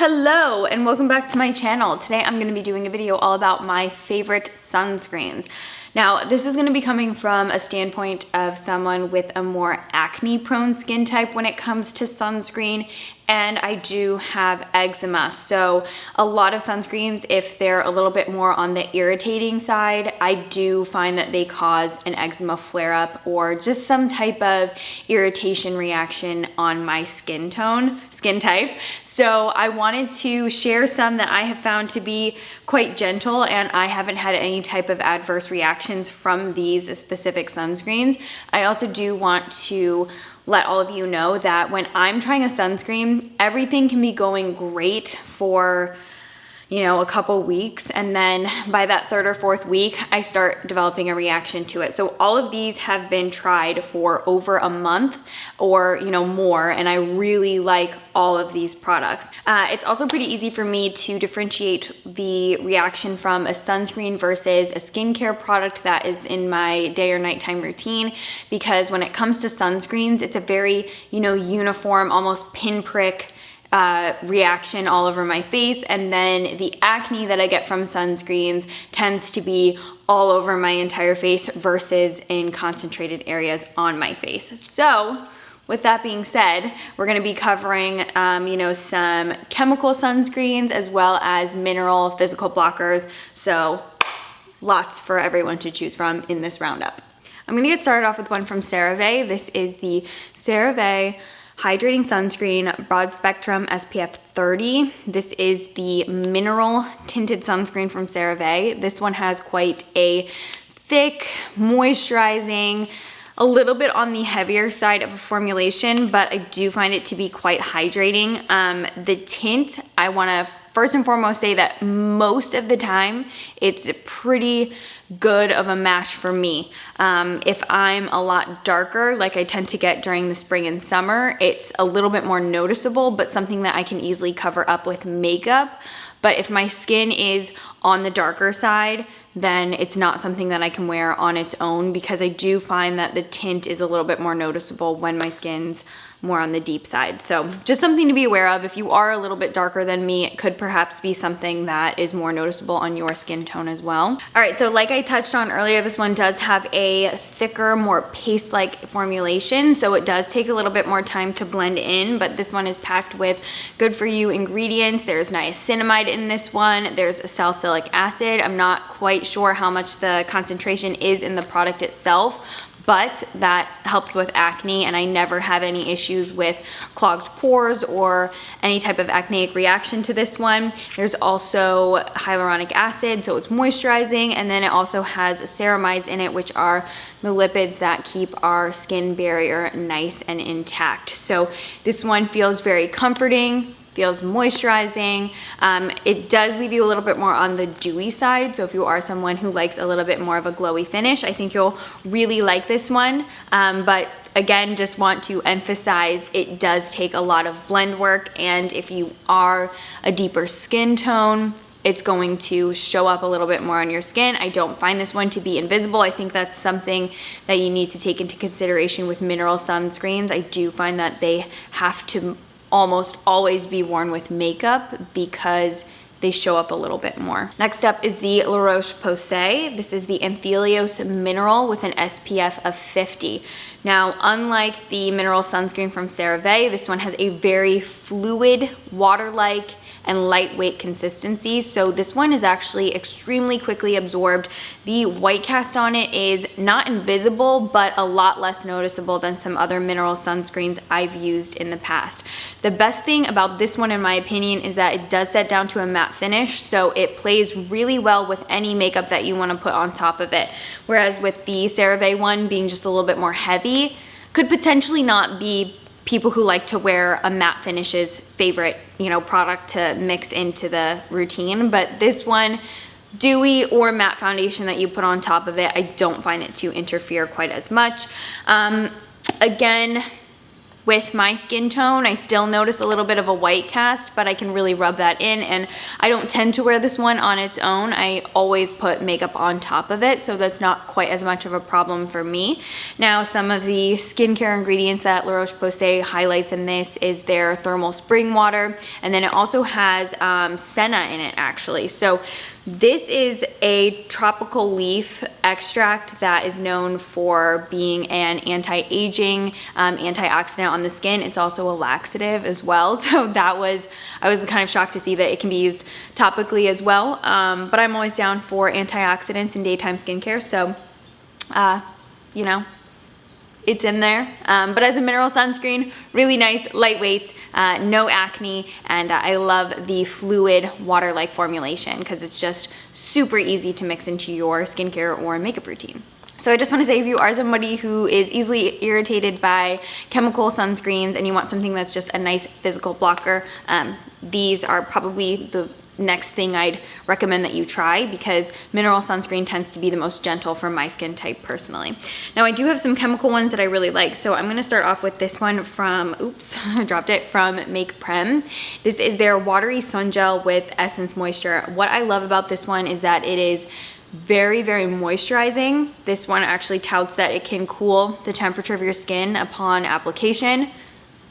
Hello and welcome back to my channel. Today I'm going to be doing a video all about my favorite sunscreens. Now this is going to be coming from a standpoint of someone with a more acne prone skin type when it comes to sunscreen, and I do have eczema. So a lot of sunscreens, if they're a little bit more on the irritating side, I do find that they cause an eczema flare up or just some type of irritation reaction on my skin type. So I wanted to share some that I have found to be quite gentle, and I haven't had any type of adverse reactions from these specific sunscreens. I also do want to let all of you know that when I'm trying a sunscreen, everything can be going great for, a couple weeks, and then by that third or fourth week, I start developing a reaction to it. So all of these have been tried for over a month or, more, and I really like all of these products. It's also pretty easy for me to differentiate the reaction from a sunscreen versus a skincare product that is in my day or nighttime routine, because when it comes to sunscreens, it's a very, uniform, almost pinprick reaction all over my face, and then the acne that I get from sunscreens tends to be all over my entire face versus in concentrated areas on my face. So with that being said, we're going to be covering some chemical sunscreens as well as mineral physical blockers, so lots for everyone to choose from in this roundup. I'm going to get started off with one from CeraVe. This is the CeraVe Hydrating Sunscreen Broad Spectrum SPF 30. This is the mineral tinted sunscreen from CeraVe. This one has quite a thick, moisturizing, a little bit on the heavier side of a formulation, but I do find it to be quite hydrating. The tint, I want to first and foremost say that most of the time it's pretty good of a match for me. If I'm a lot darker, like I tend to get during the spring and summer, it's a little bit more noticeable, but something that I can easily cover up with makeup. But if my skin is on the darker side, then it's not something that I can wear on its own, because I do find that the tint is a little bit more noticeable when my skin's more on the deep side. So just something to be aware of. If you are a little bit darker than me, it could perhaps be something that is more noticeable on your skin tone as well. All right, so like I touched on earlier, this one does have a thicker, more paste-like formulation, so it does take a little bit more time to blend in, but this one is packed with good for you ingredients. There's niacinamide in this one. There's salicylic acid. I'm not quite sure how much the concentration is in the product itself, but that helps with acne, and I never have any issues with clogged pores or any type of acneic reaction to this one. There's also hyaluronic acid, so it's moisturizing, and then it also has ceramides in it, which are the lipids that keep our skin barrier nice and intact. So this one feels very comforting, feels moisturizing. It does leave you a little bit more on the dewy side, so if you are someone who likes a little bit more of a glowy finish, I think you'll really like this one. But again, just want to emphasize it does take a lot of blend work, and if you are a deeper skin tone, it's going to show up a little bit more on your skin. I don't find this one to be invisible. I think that's something that you need to take into consideration with mineral sunscreens. I do find that they have to almost always be worn with makeup because they show up a little bit more. Next up is the Roche Posay. This is the Anthelios Mineral with an SPF of 50. Now, unlike the mineral sunscreen from CeraVe, this one has a very fluid, water-like, and lightweight consistency. So this one is actually extremely quickly absorbed. The white cast on it is not invisible, but a lot less noticeable than some other mineral sunscreens I've used in the past. The best thing about this one, in my opinion, is that it does set down to a matte finish, so it plays really well with any makeup that you want to put on top of it. Whereas with the CeraVe one being just a little bit more heavy, could potentially not be people who like to wear a matte finishes favorite, product to mix into the routine. But this one, dewy or matte foundation that you put on top of it, I don't find it to interfere quite as much. Again, with my skin tone. I still notice a little bit of a white cast, but I can really rub that in, and I don't tend to wear this one on its own. I always put makeup on top of it, so that's not quite as much of a problem for me. Now, some of the skincare ingredients that La Roche Posay highlights in this is their thermal spring water, and then it also has senna in it actually. So this is a tropical leaf extract that is known for being an anti-aging antioxidant on the skin. It's also a laxative as well. So I was kind of shocked to see that it can be used topically as well. But I'm always down for antioxidants in daytime skincare. So, you know, it's in there. But as a mineral sunscreen, really nice, lightweight, no acne, and I love the fluid water-like formulation because it's just super easy to mix into your skincare or makeup routine. So I just want to say, if you are somebody who is easily irritated by chemical sunscreens and you want something that's just a nice physical blocker, these are probably the next thing I'd recommend that you try, because mineral sunscreen tends to be the most gentle for my skin type personally. Now, I do have some chemical ones that I really like, so I'm gonna start off with this one from, oops, I dropped it, from Make Prem. This is their watery sun gel with essence moisture. What I love about this one is that it is very, very moisturizing. This one actually touts that it can cool the temperature of your skin upon application.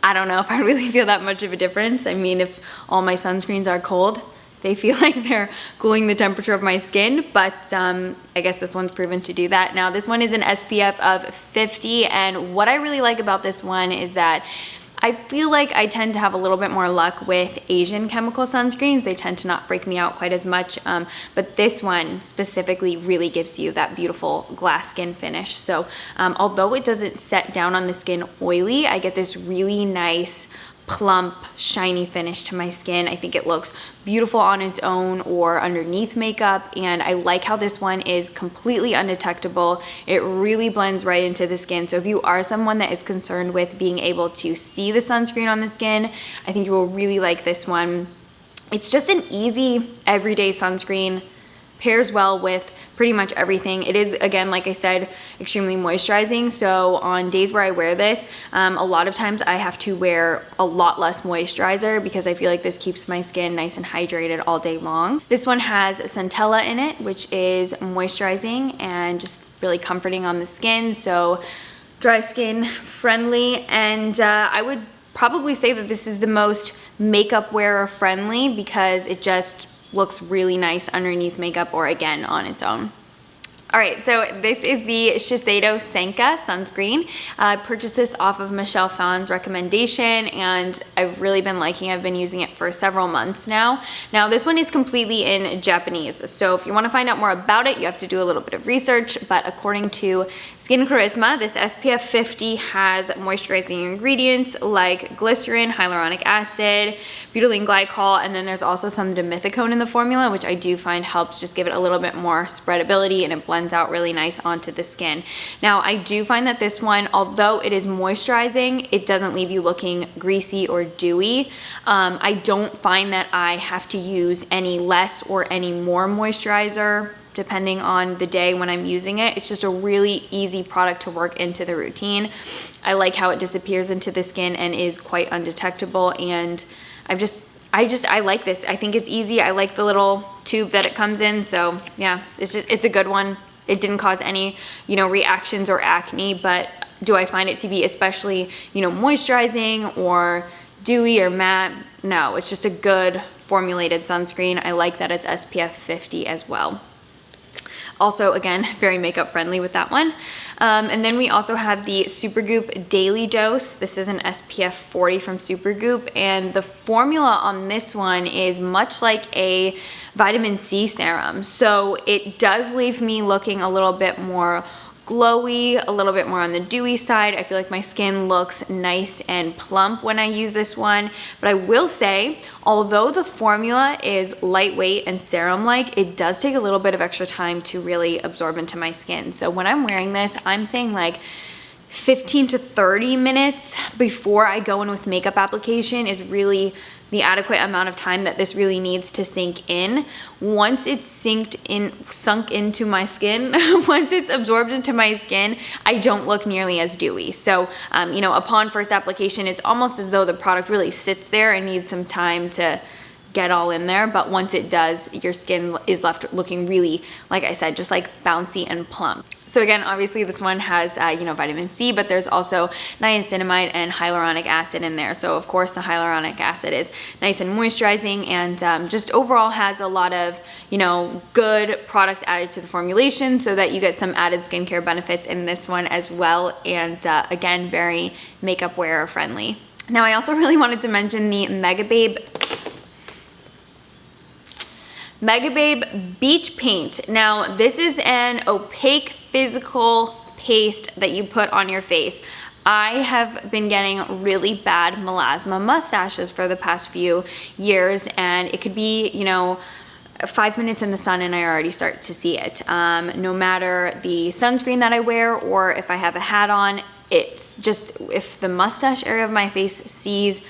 I don't know if I really feel that much of a difference. I mean, if all my sunscreens are cold, they feel like they're cooling the temperature of my skin, but I guess this one's proven to do that. Now, this one is an SPF of 50, and what I really like about this one is that I feel like I tend to have a little bit more luck with Asian chemical sunscreens. They tend to not freak me out quite as much, but this one specifically really gives you that beautiful glass skin finish. So although it doesn't set down on the skin oily, I get this really nice, plump, shiny finish to my skin. I think it looks beautiful on its own or underneath makeup, and I like how this one is completely undetectable. It really blends right into the skin. So if you are someone that is concerned with being able to see the sunscreen on the skin, I think you will really like this one. It's just an easy everyday sunscreen, pairs well with pretty much everything. It is, again, like I said, extremely moisturizing. So on days where I wear this, a lot of times I have to wear a lot less moisturizer because I feel like this keeps my skin nice and hydrated all day long. This one has centella in it, which is moisturizing and just really comforting on the skin. So dry skin friendly, and I would probably say that this is the most makeup wearer friendly because it just looks really nice underneath makeup or, again, on its own. All right, so this is the Shisedo Senka sunscreen. I purchased this off of Michelle Phan's recommendation, and I've really been liking it. I've been using it for several months now. Now, this one is completely in Japanese, so if you want to find out more about it, you have to do a little bit of research, but according to Skin Charisma, this SPF 50 has moisturizing ingredients like glycerin, hyaluronic acid, butylene glycol, and then there's also some dimethicone in the formula, which I do find helps just give it a little bit more spreadability, and it blends out really nice onto the skin. Now, I do find that this one, although it is moisturizing, it doesn't leave you looking greasy or dewy. I don't find that I have to use any less or any more moisturizer depending on the day when I'm using it. It's just a really easy product to work into the routine. I like how it disappears into the skin and is quite undetectable, and I like this. I think it's easy. I like the little tube that it comes in, so yeah, it's a good one. It didn't cause any, reactions or acne, but do I find it to be especially, moisturizing or dewy or matte? No, it's just a good formulated sunscreen. I like that it's SPF 50 as well. Also, again, very makeup friendly with that one. And then we also have the Supergoop Daily Dose. This is an SPF 40 from Supergoop, and the formula on this one is much like a vitamin C serum. So it does leave me looking a little bit more glowy, a little bit more on the dewy side. I feel like my skin looks nice and plump when I use this one, but I will say, although the formula is lightweight and serum-like, it does take a little bit of extra time to really absorb into my skin. So when I'm wearing this, I'm saying like 15 to 30 minutes before I go in with makeup application is really the adequate amount of time that this really needs to sink in. Once it's sunk into my skin, once it's absorbed into my skin, I don't look nearly as dewy. So, you know, upon first application, it's almost as though the product really sits there and needs some time to get all in there, but once it does, your skin is left looking really, like I said, just like bouncy and plump. So again, obviously this one has, you know, vitamin C, but there's also niacinamide and hyaluronic acid in there. So of course the hyaluronic acid is nice and moisturizing, and just overall has a lot of, you know, good products added to the formulation so that you get some added skincare benefits in this one as well. And again, very makeup wearer friendly. Now I also really wanted to mention the Megababe Beach Paint. Now this is an opaque physical paste that you put on your face. I have been getting really bad melasma mustaches for the past few years, and it could be, you know, 5 minutes in the sun and I already start to see it. No matter the sunscreen that I wear or if I have a hat on, it's just, if the mustache area of my face sees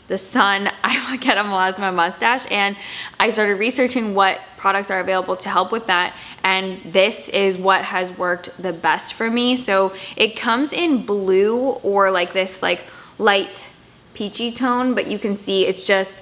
the sun, I will get a melasma mustache. And I started researching what products are available to help with that, and this is what has worked the best for me. So it comes in blue or like this like light peachy tone, but you can see it's just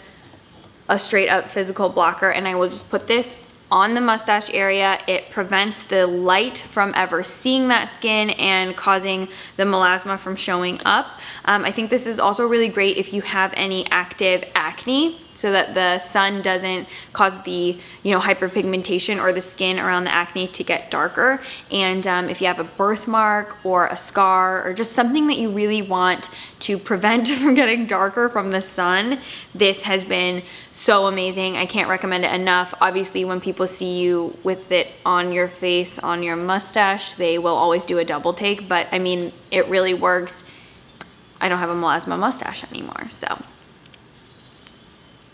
a straight up physical blocker, and I will just put this on the mustache area. It prevents the light from ever seeing that skin and causing the melasma from showing up. I think this is also really great if you have any active acne, so that the sun doesn't cause the, you know, hyperpigmentation or the skin around the acne to get darker. And if you have a birthmark or a scar or just something that you really want to prevent from getting darker from the sun, this has been so amazing. I can't recommend it enough. Obviously, when people see you with it on your face, on your mustache, they will always do a double take, but I mean, it really works. I don't have a melasma mustache anymore, so.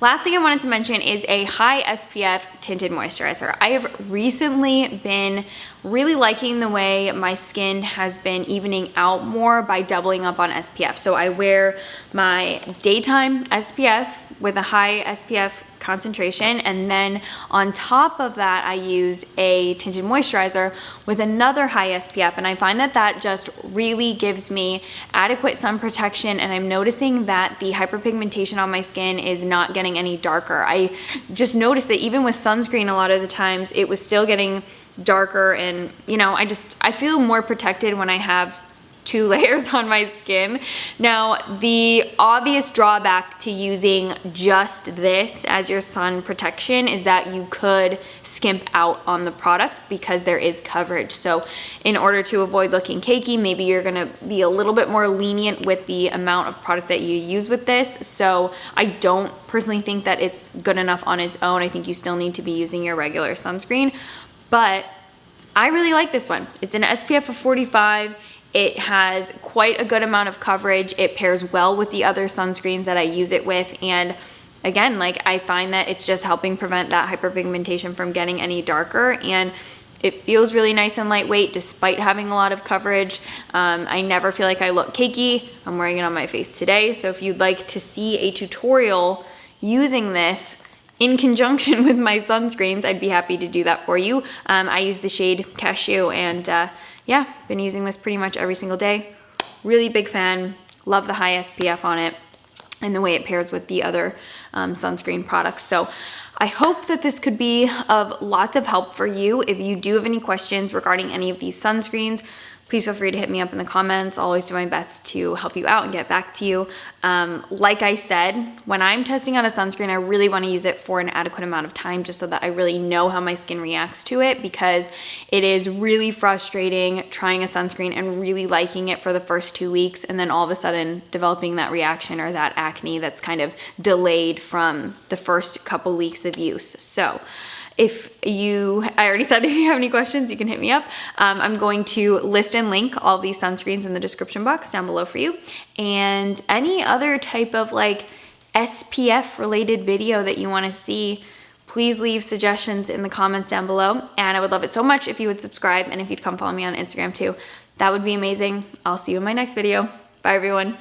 Last thing I wanted to mention is a high SPF tinted moisturizer. I have recently been really liking the way my skin has been evening out more by doubling up on SPF. So I wear my daytime SPF with a high SPF concentration, and then on top of that I use a tinted moisturizer with another high SPF, and I find that that just really gives me adequate sun protection, and I'm noticing that the hyperpigmentation on my skin is not getting any darker. I just noticed that even with sunscreen, a lot of the times it was still getting darker, and you know, I feel more protected when I have 2 layers on my skin. Now, the obvious drawback to using just this as your sun protection is that you could skimp out on the product because there is coverage. So in order to avoid looking cakey, maybe you're gonna be a little bit more lenient with the amount of product that you use with this. So I don't personally think that it's good enough on its own. I think you still need to be using your regular sunscreen, but I really like this one. It's an SPF of 45. It has quite a good amount of coverage. It pairs well with the other sunscreens that I use it with. And again, like, I find that it's just helping prevent that hyperpigmentation from getting any darker. And it feels really nice and lightweight despite having a lot of coverage. I never feel like I look cakey. I'm wearing it on my face today. So if you'd like to see a tutorial using this in conjunction with my sunscreens, I'd be happy to do that for you. I use the shade Cashew, and yeah, been using this pretty much every single day. Really big fan. Love the high SPF on it and the way it pairs with the other sunscreen products. So I hope that this could be of lots of help for you. If you do have any questions regarding any of these sunscreens, please feel free to hit me up in the comments. I'll always do my best to help you out and get back to you. Like I said, when I'm testing out a sunscreen, I really want to use it for an adequate amount of time just so that I really know how my skin reacts to it, because it is really frustrating trying a sunscreen and really liking it for the first 2 weeks and then all of a sudden developing that reaction or that acne that's kind of delayed from the first couple weeks of use. So I already said if you have any questions, you can hit me up. I'm going to list and link all these sunscreens in the description box down below for you. And any other type of like SPF related video that you want to see, please leave suggestions in the comments down below. And I would love it so much if you would subscribe, and if you'd come follow me on Instagram too. That would be amazing. I'll see you in my next video. Bye everyone.